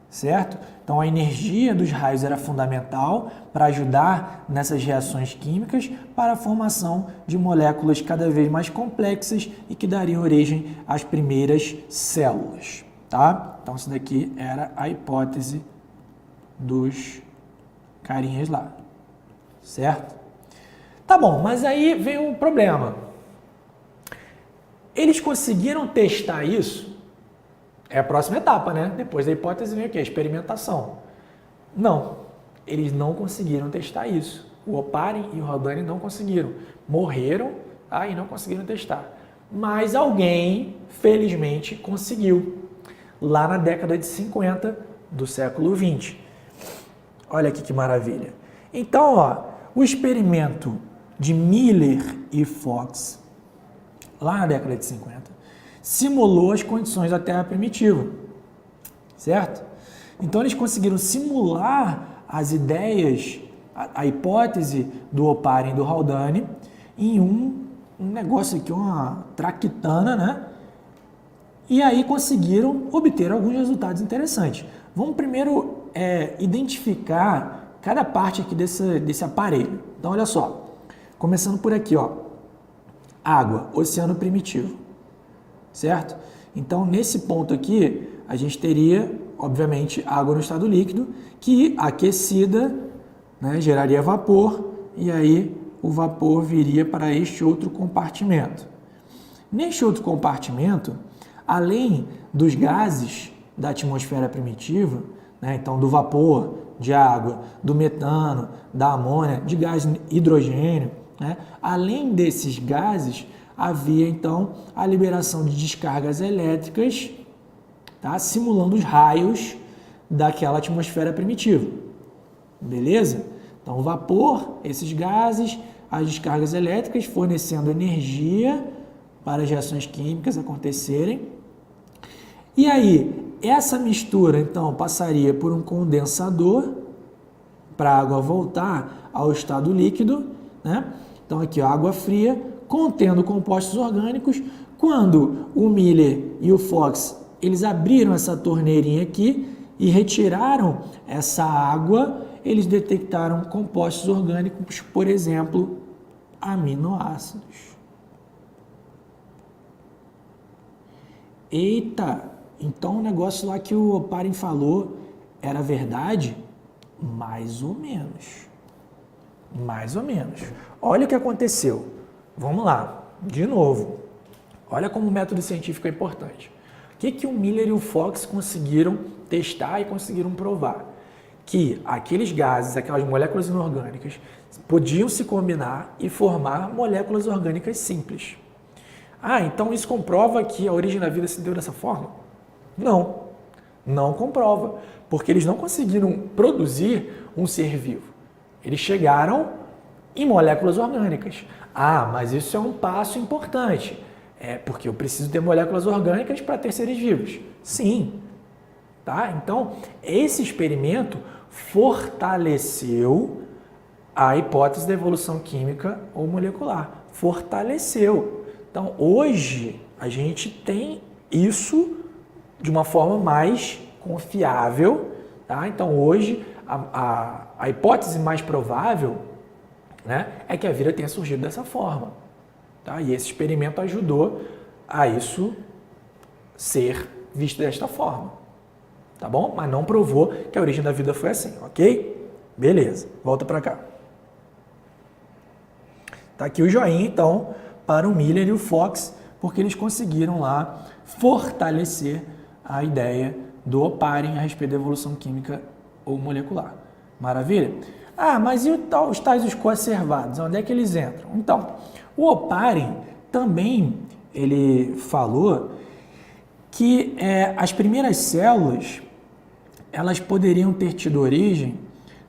certo? Então, a energia dos raios era fundamental para ajudar nessas reações químicas para a formação de moléculas cada vez mais complexas e que dariam origem às primeiras células, tá? Então, isso daqui era a hipótese dos carinhas lá, certo? Tá bom, mas aí vem um problema. Eles conseguiram testar isso? É a próxima etapa, né? Depois da hipótese vem o quê? A experimentação. Não, eles não conseguiram testar isso. O Oparin e o Haldane não conseguiram. Morreram e não conseguiram testar. Mas alguém, felizmente, conseguiu. Lá na década de 50 do século 20. Olha aqui que maravilha. Então, ó, o experimento de Miller e Fox, lá na década de 50, simulou as condições da Terra primitiva, certo? Então, eles conseguiram simular as ideias, a hipótese do Oparin e do Haldane em um negócio aqui, uma traquitana, né? E aí conseguiram obter alguns resultados interessantes. Vamos primeiro identificar cada parte aqui desse aparelho. Então, olha só. Começando por aqui, ó. Água, oceano primitivo. Certo? Então, nesse ponto aqui, a gente teria, obviamente, água no estado líquido, que aquecida, né, geraria vapor, e aí o vapor viria para este outro compartimento. Neste outro compartimento, além dos gases da atmosfera primitiva, né, então do vapor, de água, do metano, da amônia, de gás hidrogênio, né, além desses gases, havia então a liberação de descargas elétricas, tá, simulando os raios daquela atmosfera primitiva. Beleza? Então, o vapor, esses gases, as descargas elétricas fornecendo energia para as reações químicas acontecerem. E aí, essa mistura, então, passaria por um condensador para a água voltar ao estado líquido, né? Então, aqui, ó, água fria, contendo compostos orgânicos. Quando o Miller e o Fox, eles abriram essa torneirinha aqui e retiraram essa água, eles detectaram compostos orgânicos, por exemplo, aminoácidos. Eita! Então o negócio lá que o Oparin falou era verdade? Mais ou menos. Mais ou menos. Olha o que aconteceu. Vamos lá, de novo. Olha como o método científico é importante. O que o Miller e o Fox conseguiram testar e conseguiram provar? Que aqueles gases, aquelas moléculas inorgânicas, podiam se combinar e formar moléculas orgânicas simples. Então isso comprova que a origem da vida se deu dessa forma? Não, não comprova, porque eles não conseguiram produzir um ser vivo. Eles chegaram em moléculas orgânicas. Mas isso é um passo importante. Porque eu preciso ter moléculas orgânicas para ter seres vivos. Sim. Tá? Então, esse experimento fortaleceu a hipótese da evolução química ou molecular. Fortaleceu. Então, hoje, a gente tem isso de uma forma mais confiável. Tá? Então, hoje, a hipótese mais provável, né, é que a vida tenha surgido dessa forma. Tá? E esse experimento ajudou a isso ser visto desta forma. tá bom? Mas não provou que a origem da vida foi assim, ok? Beleza, volta para cá. Tá aqui o joinha, então, para o Miller e o Fox, porque eles conseguiram lá fortalecer a ideia do Oparin a respeito da evolução química ou molecular. Maravilha? Ah, mas e os tais os coacervados? Onde é que eles entram? Então, o Oparin também, ele falou que as primeiras células, elas poderiam ter tido origem,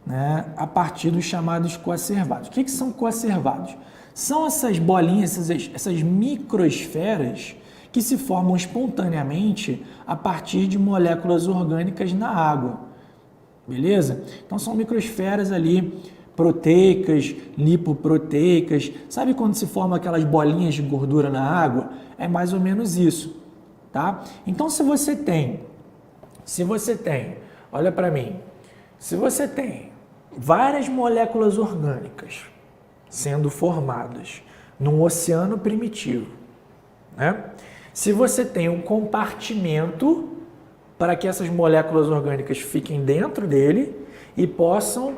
né, a partir dos chamados coacervados. O que são coacervados? São essas bolinhas, essas microesferas que se formam espontaneamente a partir de moléculas orgânicas na água. Beleza? Então são microesferas ali, proteicas, lipoproteicas. Sabe quando se formam aquelas bolinhas de gordura na água? É mais ou menos isso, tá? Então se você tem, olha para mim, se você tem várias moléculas orgânicas sendo formadas num oceano primitivo, né? Se você tem um compartimento para que essas moléculas orgânicas fiquem dentro dele e possam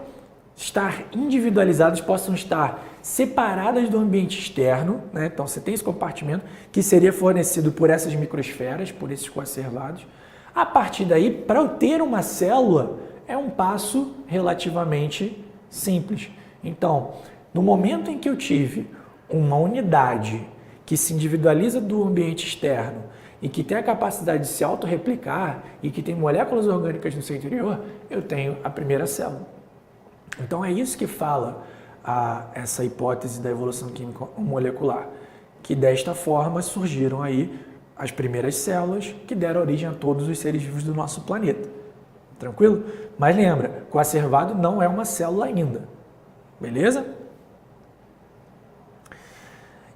estar individualizadas, possam estar separadas do ambiente externo, né? Então você tem esse compartimento que seria fornecido por essas microesferas, por esses coacervados. A partir daí, para eu ter uma célula, é um passo relativamente simples. Então, no momento em que eu tive uma unidade que se individualiza do ambiente externo e que tem a capacidade de se autorreplicar e que tem moléculas orgânicas no seu interior, eu tenho a primeira célula. Então é isso que fala essa hipótese da evolução química molecular, que desta forma surgiram aí as primeiras células que deram origem a todos os seres vivos do nosso planeta. Tranquilo? Mas lembra, coacervado não é uma célula ainda. Beleza?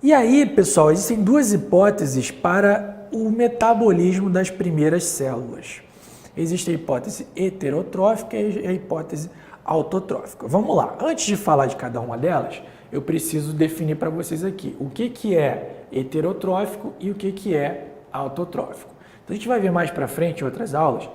E aí, pessoal, existem duas hipóteses para o metabolismo das primeiras células. Existe a hipótese heterotrófica e a hipótese autotrófica. Vamos lá. Antes de falar de cada uma delas, eu preciso definir para vocês aqui o que é heterotrófico e o que é autotrófico. Então, a gente vai ver mais para frente em outras aulas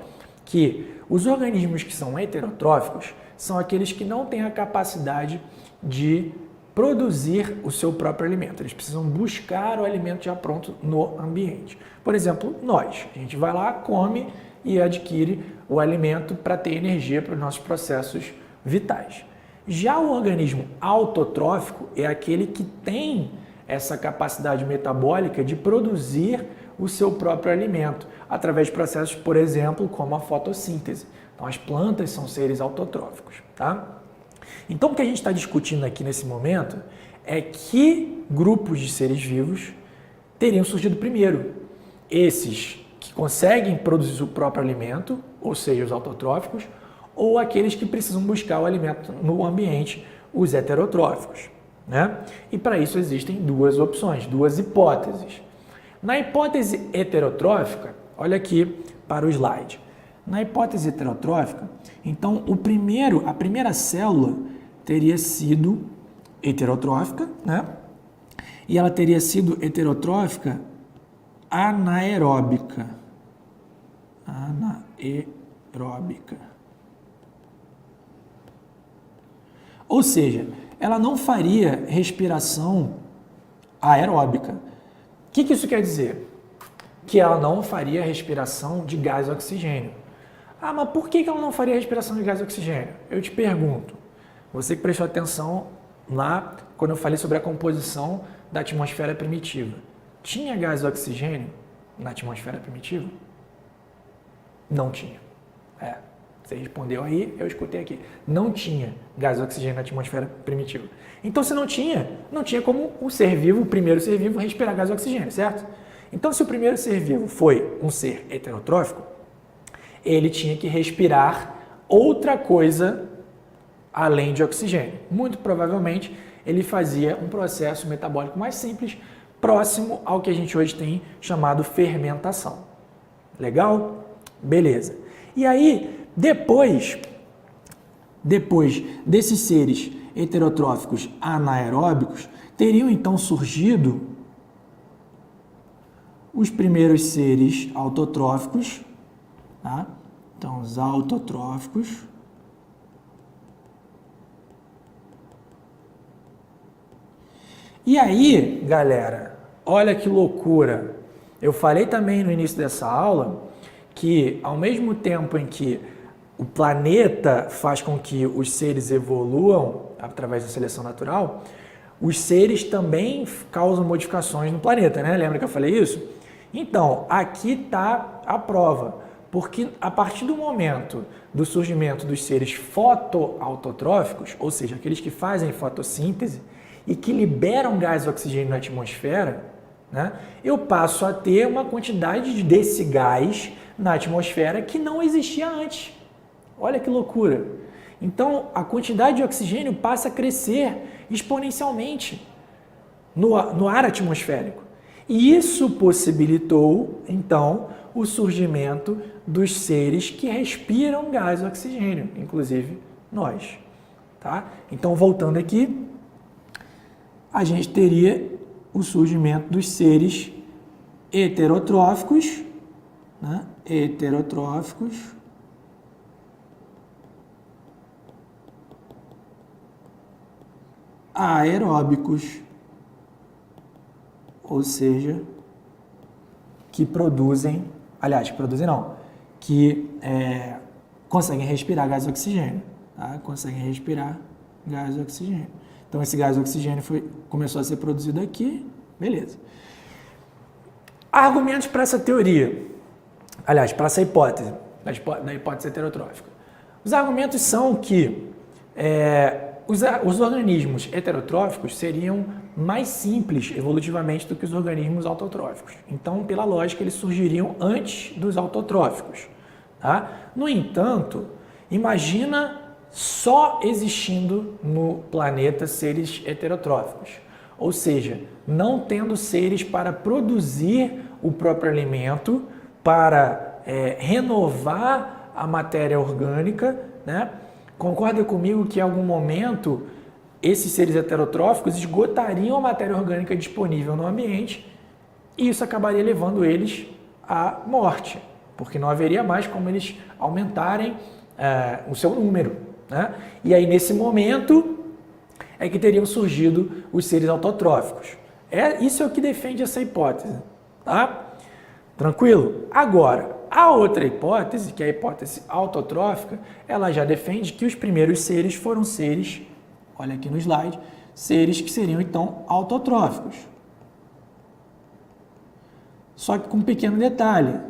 que os organismos que são heterotróficos são aqueles que não têm a capacidade de produzir o seu próprio alimento. Eles precisam buscar o alimento já pronto no ambiente. Por exemplo, nós. A gente vai lá, come e adquire o alimento para ter energia para os nossos processos vitais. Já o organismo autotrófico é aquele que tem essa capacidade metabólica de produzir o seu próprio alimento através de processos, por exemplo, como a fotossíntese. Então, as plantas são seres autotróficos, tá? Então, o que a gente está discutindo aqui nesse momento é que grupos de seres vivos teriam surgido primeiro. Esses que conseguem produzir o próprio alimento, ou seja, os autotróficos, ou aqueles que precisam buscar o alimento no ambiente, os heterotróficos, né? E para isso existem duas opções, duas hipóteses. Na hipótese heterotrófica, olha aqui para o slide. Na hipótese heterotrófica, então a primeira célula teria sido heterotrófica, né? E ela teria sido heterotrófica anaeróbica. Anaeróbica. Ou seja, ela não faria respiração aeróbica. O que isso quer dizer? Que ela não faria respiração de gás oxigênio. Ah, mas por que ela não faria respiração de gás oxigênio? Eu te pergunto. Você que prestou atenção lá quando eu falei sobre a composição da atmosfera primitiva. Tinha gás oxigênio na atmosfera primitiva? Não tinha. Você respondeu aí, eu escutei aqui. Não tinha gás oxigênio na atmosfera primitiva. Então, se não tinha como o ser vivo, o primeiro ser vivo, respirar gás oxigênio, certo? Então, se o primeiro ser vivo foi um ser heterotrófico, ele tinha que respirar outra coisa além de oxigênio. Muito provavelmente, ele fazia um processo metabólico mais simples, próximo ao que a gente hoje tem chamado fermentação. Legal? Beleza. E aí, depois desses seres heterotróficos anaeróbicos, teriam então surgido os primeiros seres autotróficos, tá? Então, os autotróficos. E aí, galera, olha que loucura. Eu falei também no início dessa aula que, ao mesmo tempo em que o planeta faz com que os seres evoluam através da seleção natural, os seres também causam modificações no planeta, né? Lembra que eu falei isso? Então, aqui está a prova, porque a partir do momento do surgimento dos seres fotoautotróficos, ou seja, aqueles que fazem fotossíntese e que liberam gás oxigênio na atmosfera, né, eu passo a ter uma quantidade desse gás na atmosfera que não existia antes. Olha que loucura! Então, a quantidade de oxigênio passa a crescer exponencialmente no ar atmosférico. E isso possibilitou, então, o surgimento dos seres que respiram gás oxigênio, inclusive nós. Tá? Então, voltando aqui, a gente teria o surgimento dos seres heterotróficos, né? Heterotróficos, aeróbicos, ou seja, que produzem, que conseguem respirar gás oxigênio, tá? Conseguem respirar gás oxigênio. Então, esse gás oxigênio começou a ser produzido aqui, beleza. Argumentos para essa teoria, para essa hipótese, da hipótese heterotrófica. Os argumentos são que os organismos heterotróficos seriam mais simples evolutivamente do que os organismos autotróficos. Então, pela lógica, eles surgiriam antes dos autotróficos. Tá? No entanto, imagina só existindo no planeta seres heterotróficos, ou seja, não tendo seres para produzir o próprio alimento, para renovar a matéria orgânica, né? Concorda comigo que em algum momento esses seres heterotróficos esgotariam a matéria orgânica disponível no ambiente e isso acabaria levando eles à morte, porque não haveria mais como eles aumentarem o seu número, né? E aí, nesse momento, é que teriam surgido os seres autotróficos. Isso é o que defende essa hipótese. Tá? Tranquilo? Agora, a outra hipótese, que é a hipótese autotrófica, ela já defende que os primeiros seres foram seres, olha aqui no slide, seres que seriam então autotróficos. Só que com um pequeno detalhe,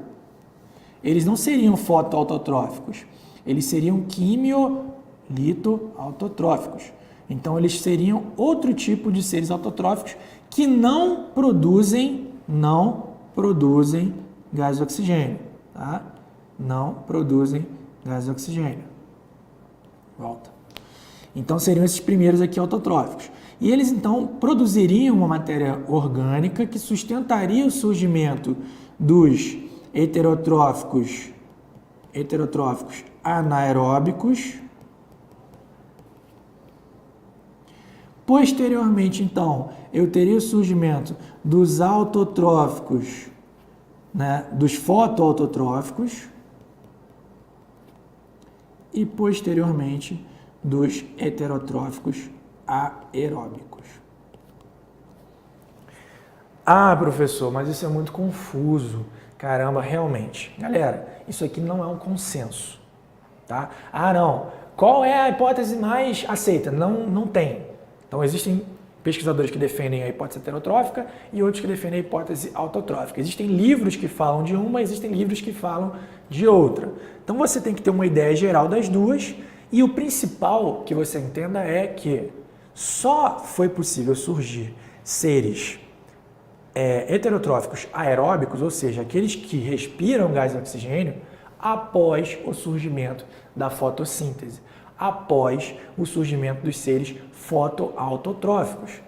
eles não seriam fotoautotróficos, eles seriam quimiolito-autotróficos. Então, eles seriam outro tipo de seres autotróficos que não produzem gás oxigênio. Tá? Não produzem gás oxigênio. Volta. Então, seriam esses primeiros aqui autotróficos. E eles, então, produziriam uma matéria orgânica que sustentaria o surgimento dos heterotróficos anaeróbicos. Posteriormente, então, eu teria o surgimento dos autotróficos, né, dos fotoautotróficos e, posteriormente, dos heterotróficos aeróbicos. Ah, professor, mas isso é muito confuso. Caramba, realmente. Galera, isso aqui não é um consenso. Tá? Ah, não. Qual é a hipótese mais aceita? Não tem. Então, existem pesquisadores que defendem a hipótese heterotrófica e outros que defendem a hipótese autotrófica. Existem livros que falam de uma, existem livros que falam de outra. Então, você tem que ter uma ideia geral das duas e o principal que você entenda é que só foi possível surgir seres heterotróficos aeróbicos, ou seja, aqueles que respiram gás oxigênio, após o surgimento da fotossíntese, após o surgimento dos seres fotoautotróficos,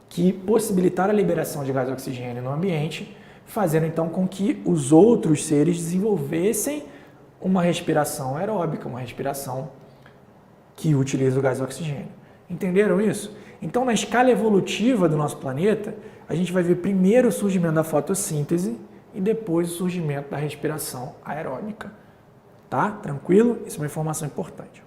que possibilitaram a liberação de gás oxigênio no ambiente, fazendo então com que os outros seres desenvolvessem uma respiração aeróbica, uma respiração que utiliza o gás oxigênio. Entenderam isso? Então, na escala evolutiva do nosso planeta, a gente vai ver primeiro o surgimento da fotossíntese e depois o surgimento da respiração aeróbica. tá? Tranquilo? Isso é uma informação importante.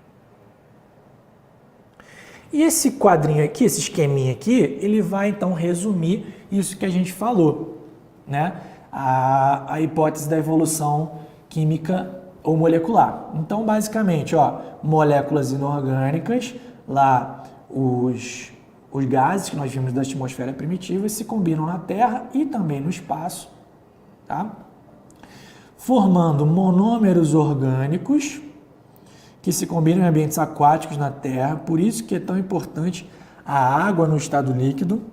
E esse quadrinho aqui, esse esqueminha aqui, ele vai então resumir isso que a gente falou, né? A hipótese da evolução química ou molecular. Então, basicamente, ó, moléculas inorgânicas, lá os gases que nós vimos da atmosfera primitiva se combinam na Terra e também no espaço, tá? Formando monômeros orgânicos que se combinam em ambientes aquáticos na Terra, por isso que é tão importante a água no estado líquido.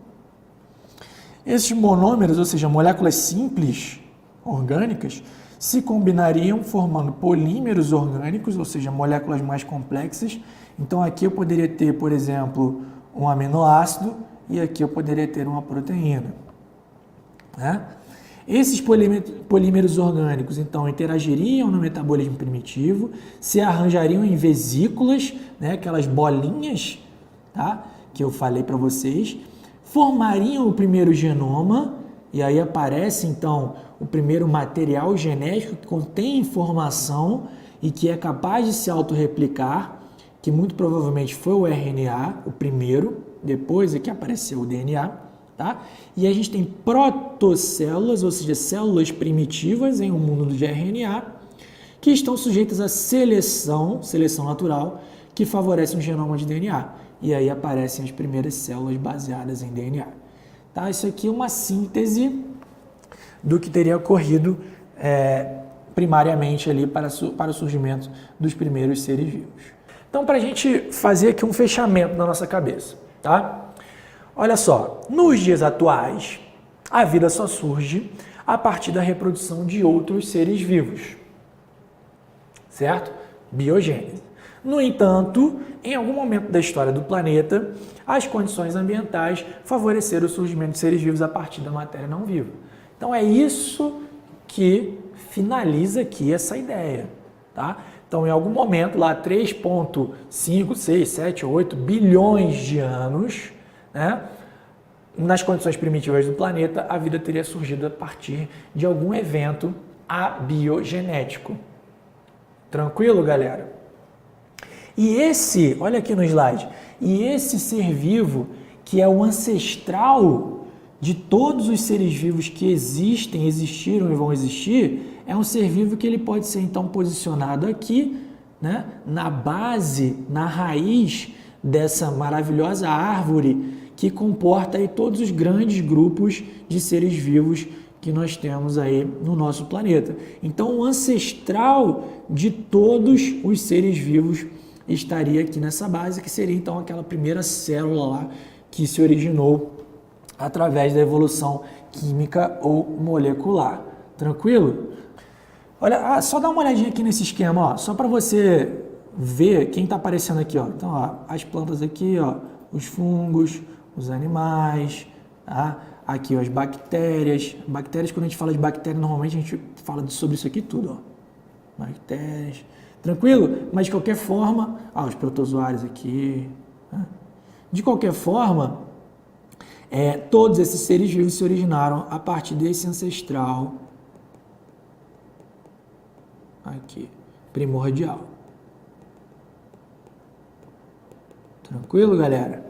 Esses monômeros, ou seja, moléculas simples orgânicas, se combinariam formando polímeros orgânicos, ou seja, moléculas mais complexas. Então aqui eu poderia ter, por exemplo, um aminoácido e aqui eu poderia ter uma proteína, né? Esses polímeros orgânicos, então, interagiriam no metabolismo primitivo, se arranjariam em vesículas, né, aquelas bolinhas, tá, que eu falei para vocês, formariam o primeiro genoma, e aí aparece, então, o primeiro material genético que contém informação e que é capaz de se autorreplicar, que muito provavelmente foi o RNA, o primeiro, depois é que apareceu o DNA, tá? E a gente tem protocélulas, ou seja, células primitivas em um mundo de RNA, que estão sujeitas à seleção natural, que favorece um genoma de DNA. E aí aparecem as primeiras células baseadas em DNA. Tá? Isso aqui é uma síntese do que teria ocorrido primariamente ali para o surgimento dos primeiros seres vivos. Então, para a gente fazer aqui um fechamento na nossa cabeça, tá? Olha só, nos dias atuais, a vida só surge a partir da reprodução de outros seres vivos, certo? Biogênese. No entanto, em algum momento da história do planeta, as condições ambientais favoreceram o surgimento de seres vivos a partir da matéria não viva. Então é isso que finaliza aqui essa ideia, tá? Então, em algum momento, lá 3,5, 6, 7, 8 bilhões de anos, né, nas condições primitivas do planeta, a vida teria surgido a partir de algum evento abiogenético. Tranquilo, galera? E esse, olha aqui no slide, e esse ser vivo, que é o ancestral de todos os seres vivos que existem, existiram e vão existir, é um ser vivo que ele pode ser então posicionado aqui, né, na base, na raiz dessa maravilhosa árvore que comporta aí todos os grandes grupos de seres vivos que nós temos aí no nosso planeta. Então, o ancestral de todos os seres vivos estaria aqui nessa base, que seria então aquela primeira célula lá que se originou através da evolução química ou molecular. Tranquilo? Olha, só dá uma olhadinha aqui nesse esquema, ó, só para você ver quem está aparecendo aqui, ó. Então, ó, as plantas aqui, ó, os fungos, os animais, tá? Aqui ó, as bactérias. Bactérias, quando a gente fala de bactéria, normalmente a gente fala sobre isso aqui tudo, ó. Bactérias. Tranquilo? Mas de qualquer forma, os protozoários aqui. Tá? De qualquer forma, todos esses seres vivos se originaram a partir desse ancestral aqui, primordial. Tranquilo, galera?